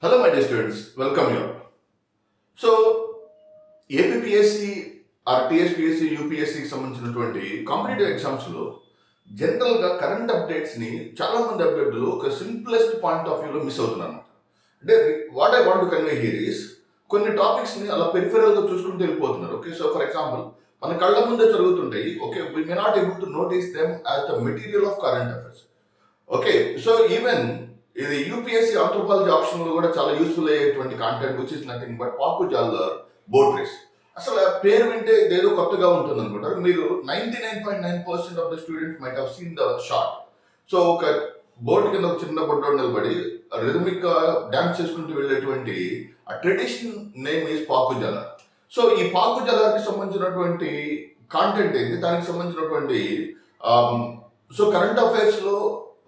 Hello, my dear students. Welcome you. So, APPSC or TSPSC, UPSC కి సంబంధించినటువంటి competitive exams లో general గా current updates ని చాలా మంది అభ్యర్థులు ఒక సింప్లెస్ట్ పాయింట్ ఆఫ్ వ్యూలో మిస్ అవుతున్నారు. అంటే what I want to convey here is కొన్ని టాపిక్స్ ని అలా పెరిఫెరల్ గా చూసుకుంటూ వెళ్ళిపోతున్నారు. ఓకే, సో ఫర్ ఎగ్జాంపుల్ మన కళ్ళ ముందే జరుగుతుంటాయి. Okay, we may not able to notice them as the material of current affairs. Okay, so even ఇది యూపీఎస్సీ ఆంథ్రోపాలజీ ఆప్షన్ లో కూడా చాలా యూస్ఫుల్ అయ్యేటువంటి content which is nothing but Pacu Jalur boat race. అసలు పేరు వింటే ఇదేదో కొత్తగా ఉంటుంది అనుకుంటారు. మీరు 99.9% of the students might have seen the short. So ఒక బోట్ కింద ఒక చిన్న బొడ్డోడు నిలబడి రిథమిక్ గా డాన్స్ చేసుకుంటూ వెళ్ళేటువంటి ఆ tradition name is Pacu Jalur. So ఈ పాకు జాలర్ కి సంబంధించినటువంటి కాంటెంట్ ఏంటి, దానికి సంబంధించినటువంటి సో కరెంట్ అఫైర్స్ లో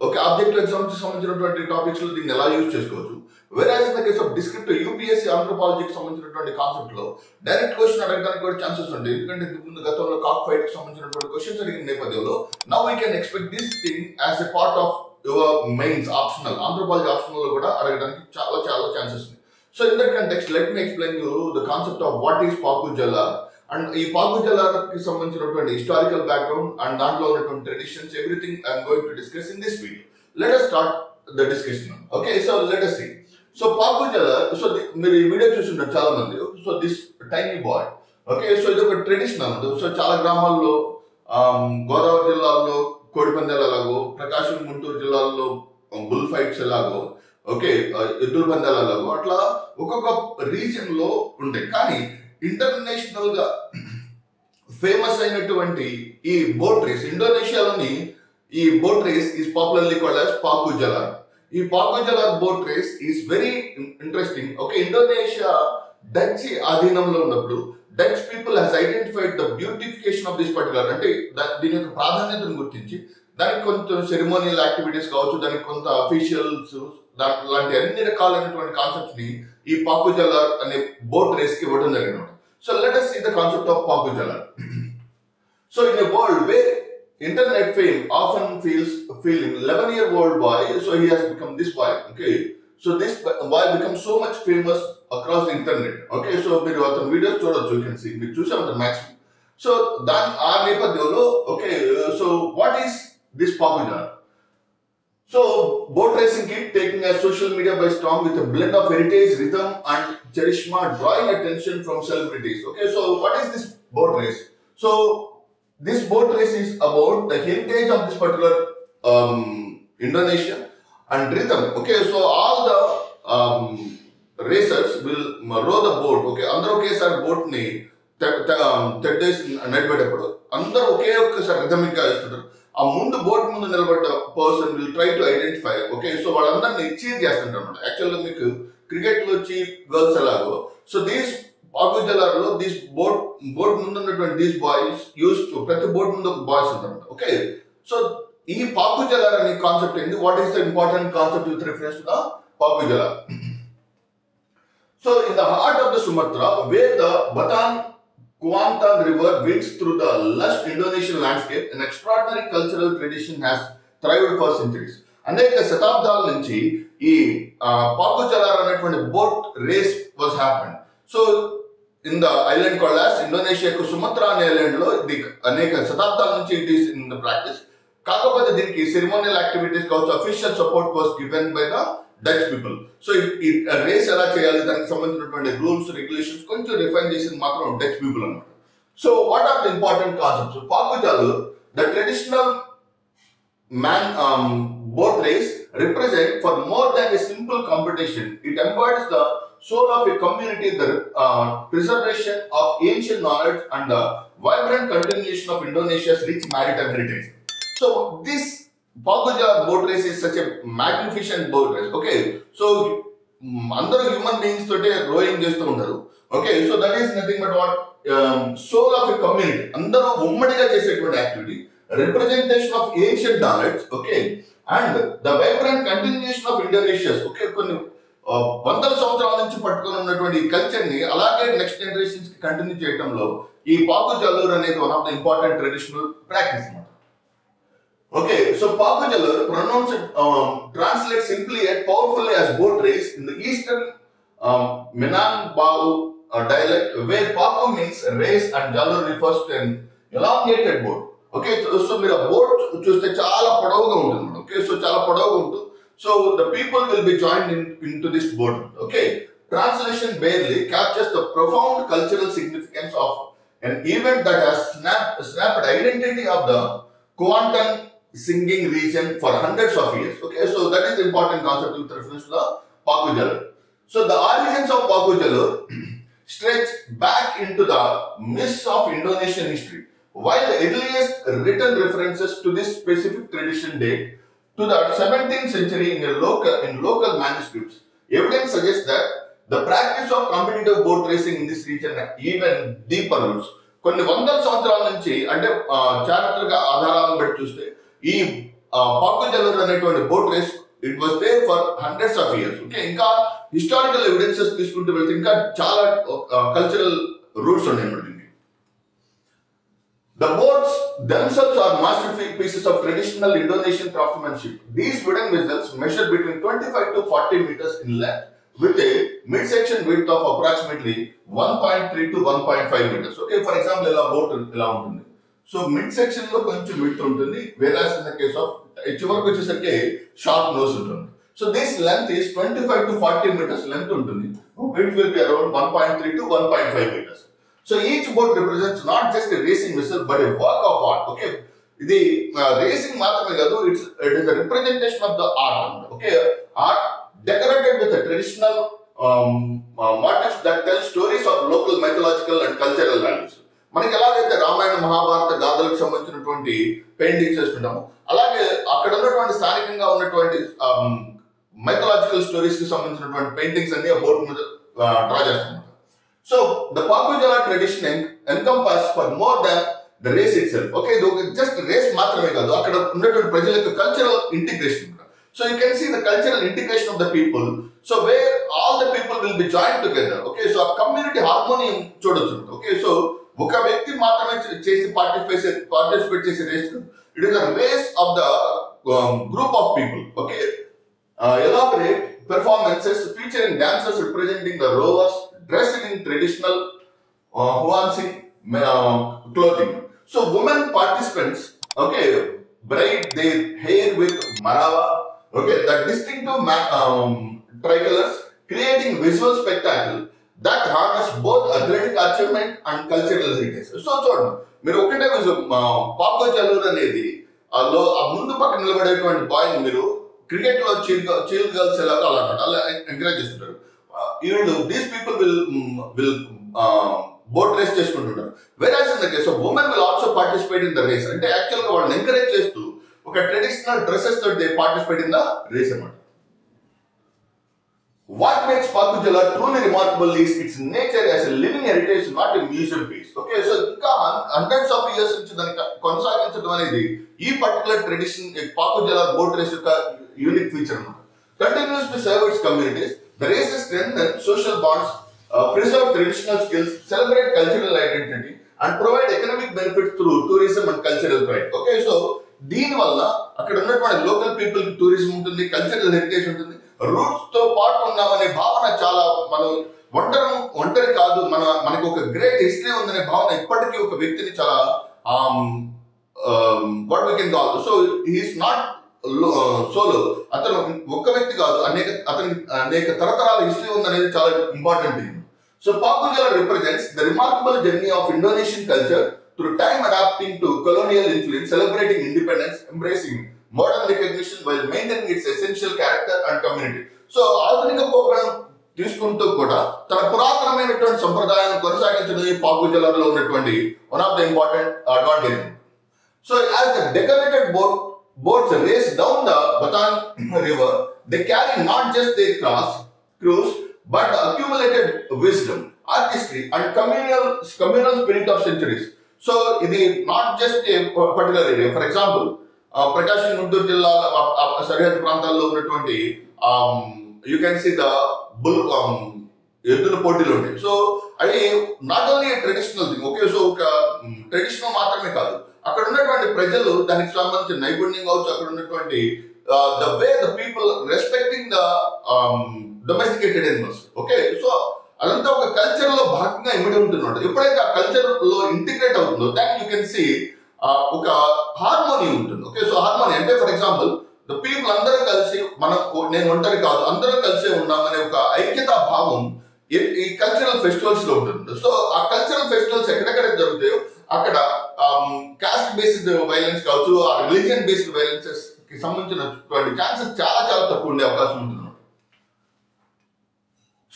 ఓకే ఆబ్జెక్టివ్ ఎగ్జామ్స్ కి సంబంధించినటువంటి టాపిక్స్ లో దీన్ని ఎలా యూజ్ చేసుకోవచ్చు. Whereas in the case of descriptive UPSC ఆంథ్రోపాలజీకి సంబంధించినటువంటి కాన్సెప్ట్ లో డైరెక్ట్ క్వశ్చన్ అడగడానికి కూడా ఛాన్సెస్ ఉంటాయి. ఎందుకంటే ఇంతకుముందు గతంలో కాక్ ఫైట్ కి సంబంధించినటువంటి క్వశ్చన్స్ అడిగిన నేపథ్యంలో now we can expect this thing as a part of your mains optional anthropology optional లో కూడా అడగడానికి చాలా చాలా ఛాన్సెస్ ఉన్నాయి. So in that context let me explain you the concept of what is Pacu Jalur and ఈ Pacu Jalur కి సంబంధించినటువంటి historical background and దాంట్లో ఉన్నటువంటి traditions everything I'm going to discuss in this video. Let us start the discussion. Okay, so let us see. So Paku Jalar, so మీరు ఈ video చూస్తున్నారు చాలా మంది. So this tiny boy, okay, so ఇది ఒక tradition అన్నది. So చాలా గ్రామాల్లో గోదావరి జిల్లాలో కోడి పందాలు ఎలాగో, ప్రకాశం గుంటూరు జిల్లాల్లో బుల్ ఫైట్స్ ఎలాగో, ఓకే, ఎద్దుల పందాలు ఎలాగో అట్లా ఒక్కొక్క రీజన్ లో ఉంటాయి. కానీ ఇంటర్నేషనల్ గా ఫేమస్ అయినటువంటి ఈ బోట్ రేస్ ఇండోనేషియాలోని ఈ boat race is popularly called as Pacu Jalur. ఈ Pacu Jalur boat race is very interesting. Okay, Indonesia Dutch ఆధీనంలో ఉన్నప్పుడు Dutch people has identified the beautification of this particular, అంటే దీని యొక్క ప్రాధాన్యతను గుర్తించి దానికి కొంత సెరిమోనియల్ యాక్టివిటీస్ కావచ్చు, దానికి కొంత అఫీషియల్స్ లాంటి అన్ని రకాలైనటువంటి కాన్సెప్ట్స్ ని ఈ పాకు జాలర్ అనే బోట్ రేస్ కి ఇవ్వడం జరిగింది. So let us see the concept of Pacu Jalur. So in a world where internet fame often feeling 11-year-old boy, so he has become this boy. Okay, so this boy becomes so much famous across the internet. Okay, so మీరు అతని videos చూడొచ్చు, you can see మీరు చూసాం అతను maximum. So దాని ఆ నేపథ్యంలో okay, so what is this Pacu Jalur? So boat racing kit taking a social media by storm with a blend of heritage, rhythm and charisma, drawing attention from celebrities. Okay, so what is this boat race? So this boat race is about the heritage of this particular Indonesia and rhythm. Okay, so all the racers will row the boat. Okay, అందరూ ఒకేసారి boat ని తెడ్డేసి నడిపేటప్పుడు అందరూ ఒకే ఒక్కసారి rhythmic గా వేస్తుంటారు. ఆ ముందు బోట్ ముందు నిలబడ్డ person will try to identify. Okay, so వాళ్ళందరినీ చీర్ చేస్తుంటారు అనమాట. యాక్చువల్గా మీకు క్రికెట్ లో చీర్ గర్ల్స్ ఎలాగో, సో దీస్ పాకు జాలర్ లో దిస్ బోట్ ముందు ఉన్నటువంటి దీస్ బాయ్స్ యూస్ టు ప్రతి బోట్ ముందు ఒక బాయ్స్ ఉంటారు. ఓకే, సో ఈ పాకు జాలర్ అనే కాన్సెప్ట్ ఏంటి, what is the important concept with reference to the Pacu Jalur? So in the heart of the Sumatra where the Batang Kuantan river winds through the lush Indonesian landscape, an extraordinary cultural tradition has thrived for centuries. అనేక శతాబ్దాల నుంచి ఈ Pacu Jalur అనేటువంటి boat race was happened. So in the island called as Indonesia Sumatra అనే island లో ఇది అనేక శతాబ్దాల నుంచి it is in the practice. కాకపోతే దీనికి సెరిమోనియల్ యాక్టివిటీస్ కావచ్చు, official support was given by the Dutch people. So ఈ రేస్ ఎలా చేయాలి, దానికి సంబంధించినటువంటి రూల్స్ రెగ్యులేషన్స్ కొంచెం రిఫైన్ చేసింది మాత్రం డచ్ పీపుల్ అన్నమాట. So what are the important concepts? Pacu Jalur the traditional boat race represent for more than a simple competition. It embodies the soul of a community, the preservation of ancient knowledge and the vibrant continuation of Indonesia's rich maritime heritage. So this Paku Jalar boat race is such a magnificent boat race. Okay, so అందరూ human beings తోటే rowing చేస్తూ ఉంటారు. Okay, so that is nothing but what soul of a community, అందరూ ఉమ్మడిగా చేసేటువంటి activity, representation of ancient knowledge. Okay, and the vibrant continuation of Indonesia's. Okay, కొన్ని వందల సంవత్సరాల నుంచి పట్టుకొని ఉన్నటువంటి కల్చర్ ని అలాగే నెక్స్ట్ జనరేషన్స్ కి కంటిన్యూ చేయడంలో ఈ పాకు జాలర్ అనేది one of the important traditional practice అన్నమాట. Okay, so Pakujalur pronounced translates simply and powerfully as boat race in the eastern Minangkabau dialect, where Paku means race and Jalur refers to an elongated boat. Okay, so మీరు ఆ boat చూస్తే చాలా పొడవుగా ఉంటుంది. Okay, so చాలా పొడవుగా ఉంటుంది. So the people will be joined into this boat. Okay, translation barely captures the profound cultural significance of an event that has snapped identity of the Kuantan singing region for hundreds of years. Okay, so that is the important concept with reference to the Pakujalur. So the origins of Pakujalur stretch back into the mists of Indonesian history. While the earliest written references to this specific tradition date to the 17th century in local manuscripts, evidence suggests that the practice of competitive boat racing in this region even deeper roots. కొన్ని వందల సంవత్సరాల నుంచి అంటే చారిత్రక ఆధారాలను బట్టి చూస్తే ఈ పాకుజలూర్ అనేటువంటి boat race it was there for hundreds of years. Okay, ఇంకా హిస్టారికల్ ఎవిడెన్సెస్ తీసుకుంటూ వెళ్తే ఇంకా చాలా కల్చరల్ రూట్స్ ఉన్నాయి. The boats themselves are masterpieces of traditional Indonesian craftsmanship. These wooden vessels measure between 25 to 40 meters in length with a midsection width of approximately 1.3 to 1.5 meters. Okay, for example, ఇలా boat ఇలా ఉంటుంది. So midsection లో కొంచెం width ఉంటుంది, whereas in the case of చివరికి వచ్చేసరికి sharp nose ఉంటుంది. So this length is 25 to 40 meters length ఉంటుంది. Width will be around 1.3 to 1.5 meters. So each boat represents not just a racing vessel but a work of art. Okay, ఇది racing మాత్రమే కాదు, it is a representation of the art. Okay, art decorated with a traditional motifs that tell stories of local mythological and cultural values. మనకి ఎలాగైతే రామాయణ మహాభారత గాథలకు సంబంధించినటువంటి paintings చేసుకుంటాము, అలాగే అక్కడ ఉన్నటువంటి స్థానికంగా ఉన్నటువంటి మైథలాజికల్ స్టోరీస్ కి సంబంధించినటువంటి పెయింటింగ్స్ అన్ని ఆ బోట్ మీద డ్రా చేస్తాం. So the Pakujalur tradition encompasses for more than the race itself. Okay, just race మాత్రమే కాదు, అక్కడ ఉన్నటువంటి ప్రజల యొక్క cultural integration. So you can see the cultural integration of the people. So where all the people will be joined together. Okay, so a community harmony చూడొచ్చు. Okay, so ఒక వ్యక్తి మాత్రమే చేసి పార్టిసిపేట్ చేసే race, it is a race of the group of people. Okay, elaborate performances featuring dancers representing the rowers dressed in traditional Huansing clothing. So women participants, okay, braid their hair with marawa, okay, the distinctive tricolors, creating visual spectacle that harness both athletic achievement and cultural heritage. So చూడండి, మీరు ఒకటే పాకుజలూర్ అనేది ఆ ముందు పక్కన నిలబడేటువంటి bye మీరు cricket లో చీల్ girls ఎలాగో అలా ఎంకరేజ్ చేస్తుంటారు. These people will boat race చేసుకుంటుంటారు. Whereas in the case of women will also participate in the race. అంటే యాక్చువల్ గా వాళ్ళని ఎంకరేజ్ చేస్తూ ఒక ట్రెడిషనల్ డ్రెస్సెస్ తోటి they participate in the race అన్నమాట. What makes Pakujalur truly remarkable is its nature as a living heritage, not a museum piece. Okay, so ఇంకా hundreds of years నుంచి దాన్ని కొనసాగించడం అనేది ఈ particular tradition Pakujalur boat race యొక్క unique feature అన్నమాట. Continues to serve its communities. The races strengthen social bonds, preserve traditional skills, celebrate cultural identity, and provide economic benefits through tourism and cultural pride. Okay, so దీని వల్ల అక్కడ ఉన్నటువంటి local people కి tourism ఉంటుంది, cultural heritage ఉంటుంది, roots తో పాటు ఉన్నామనే భావన చాలా మనం ఒంటరి కాదు, మనకు ఒక గ్రేట్ హిస్టరీ ఉందనే భావన ఇప్పటికీ ఒక వ్యక్తిని చాలా what we can call. So he is not solo, అతను ఒక్క వ్యక్తి కాదు, అతనికి అనేక తరతరాల హిస్టరీ ఉందనేది చాలా important thing. So Pakujalur represents the remarkable journey of Indonesian culture through time adapting to colonial influence, celebrating independence, embracing modern recognition while maintaining its essential character and community. So ఆధునిక programme తీసుకుంటూ కూడా తన పురాతనమైనటువంటి సంప్రదాయాన్ని కొనసాగించడం ఈ Pakujalur లో ఉన్నటువంటి one of the important advantage. So as the decorated boats race down the Batan river, they carry not just their crews but the accumulated wisdom, artistry and communal spirit of centuries. So it is not just a particular area. For example, Prakasham Guntur జిల్లా సరిహద్దు ప్రాంతాల్లో ఉన్నటువంటి you can see the bull ఎద్దుల పోటీలు ఉంటాయి. So అది not only traditional thing. Okay, so ఒక traditional మాత్రమే కాదు, అక్కడ ఉన్నటువంటి ప్రజలు దానికి సంబంధించిన నైపుణ్యం కావచ్చు, అక్కడ ఉన్నటువంటి the way the people respecting the domesticated animals. Okay, so అదంతా ఒక కల్చర్ లో భాగంగా ఇమిడి ఉంటున్నమాట. ఎప్పుడైతే ఆ కల్చర్ లో ఇంటిగ్రేట్ అవుతుందో దాన్ని యూ కెన్ సీ ఒక హార్మోనీ ఉంటుంది. ఓకే, సో హార్మోనీ అంటే ఫర్ ఎగ్జాంపుల్ ద పీపుల్ అందరూ కలిసి నేను ఒంటరి కాదు, అందరూ కలిసే ఉన్నామనే ఒక ఐక్యతా భావం ఈ కల్చరల్ ఫెస్టివల్స్ లో ఉంటుంది. సో ఆ కల్చరల్ ఫెస్టివల్స్ ఎక్కడెక్కడ జరుగుతాయో అక్కడ కాస్ట్ బేస్డ్ వైలెన్స్ కావచ్చు, ఆ రిలీజియన్ బేస్డ్ వైలెన్సెస్ కి సంబంధించినటువంటి ఛాన్సెస్ చాలా చాలా తక్కువ ఉండే అవకాశం ఉంటుంది.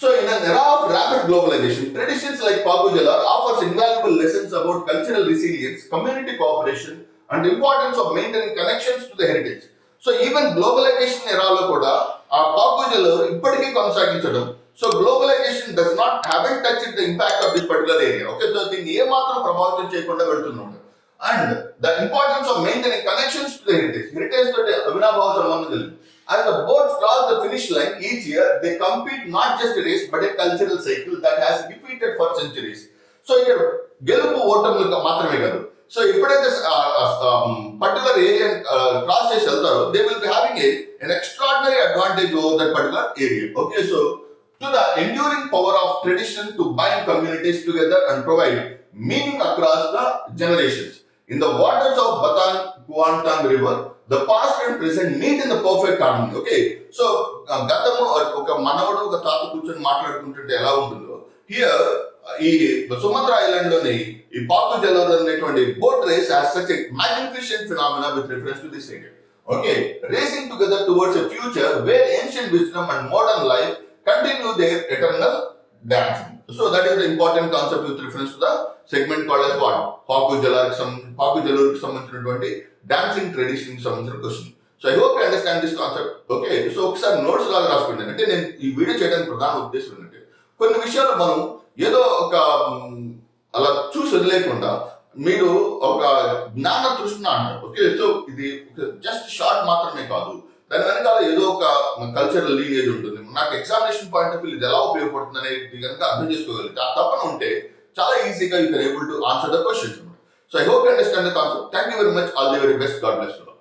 So in an era of rapid globalization, traditions like Pagu Jalar offers invaluable lessons about cultural resilience, community cooperation and the importance of maintaining connections to the heritage. So even globalization era lo kuda aa Pagu Jalar ippadiki konasaginchadam. So globalization does not haven't touched the impact of this particular area. Okay, so దీన్ని ఏ మాత్రం ప్రభావితం చేయకుండా వెళ్తున్నాడు. And the importance of maintaining connections to the heritage. Heritage తోటి అవినాభావ సంబంధం కలిగి. As the boats cross the finish line each year, they compete not just a race but a cultural cycle that has repeated for centuries. So ఇక్కడ గెలుపు ఓటములు మాత్రమే కాదు. So ఎప్పుడైతే పర్టికులర్ ఏరియా క్రాస్ చేసి వెళ్తారో they will be having an extraordinary advantage over that particular area. Okay, so to the enduring power of tradition to bind communities together and provide meaning across the generations. In the waters of Batan Kuantan River, the past and present meet in the perfect harmony. Okay, so గతము ఒక మనవడు ఒక తాత కూర్చొని మాట్లాడుకుంటుంటే ఎలా ఉంటుందో, here ఈ సుమత్రా ఐలాండ్ లోని ఈ పాకు జలర్ అనేటువంటి boat race has such a magnificent phenomena with reference to this area. Okay, racing together towards a future where ancient wisdom and modern life continue their eternal dancing. So that is the important concept with reference to the segment called as what? Paku Jalar కి సంబంధించినటువంటి dancing tradition సంబంధించిన question. So I hope you understand this concept. Okay, so ఒకసారి notes లాగా రాసుకోండి. అంటే నేను ఈ video చేయడానికి ప్రధాన ఉద్దేశం ఏంటంటే కొన్ని విషయాలు మనం ఏదో ఒక అలా చూసి వదిలేకుండా మీరు ఒక జ్ఞాన తృష్ణ అంటారు. ఓకే, సో ఇది జస్ట్ షార్ట్ మాత్రమే కాదు, దాని వెనకాల ఏదో ఒక కల్చరల్ లీనేజ్ ఉంటుంది. నాకు ఎగ్జామినేషన్ పాయింట్ ఆఫ్ వ్యూ ఇది ఎలా ఉపయోగపడుతుంది అనేది కనుక అర్థం చేసుకోగలిగితే ఆ తప్పన ఉంటే చాలా ఈజీగా you can able to answer the questions. So I hope you understand the concept. Thank you very much. All the very best. God bless you.